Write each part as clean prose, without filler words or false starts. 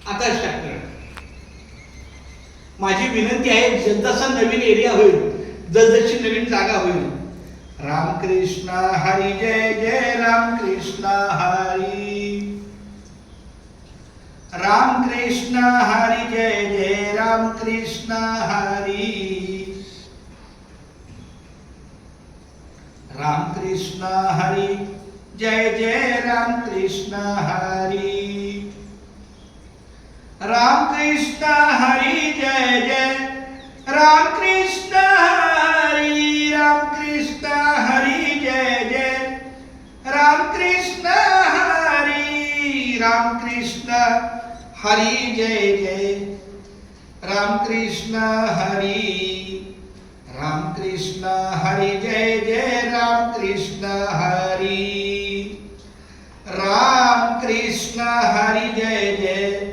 आकाश doctor, माझी विनंती आहे, जसजसा नवीन एरिया होईल, जसजशी नवीन जागा होईल, रामकृष्ण हरी जय जय रामकृष्ण हरी, रामकृष्ण हरी जय जय रामकृष्ण हरी, रामकृष्ण हरी जय जय रामकृष्ण हरी, रामकृष्ण हरी जय जय रामकृष्ण हरी, रामकृष्ण हरी जय जय रामकृष्ण हरी, रामकृष्ण हरी जय जय रामकृष्ण हरी, रामकृष्ण हरी जय जय रामकृष्ण हरी, रामकृष्ण हरी जय जय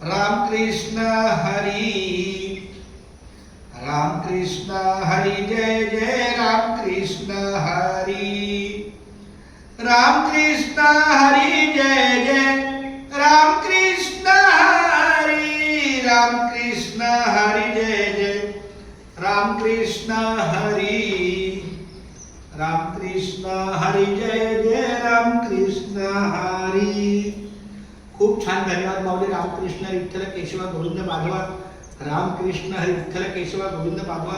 रामकृष्ण हरी, रामकृष्ण हरी जय जय रामकृष्ण हरी, रामकृष्ण हरी जय जय रामकृष्ण हरी, रामकृष्ण हरी जय जय रामकृष्ण हरी, रामकृष्ण हरी जय जय रामकृष्ण हरी. खूप छान, धन्यवाद माऊली. रामकृष्ण विठ्ठल केशवा गोविंद माधवा, रामकृष्ण हरी विठ्ठल केशवा गोविंद माधवा.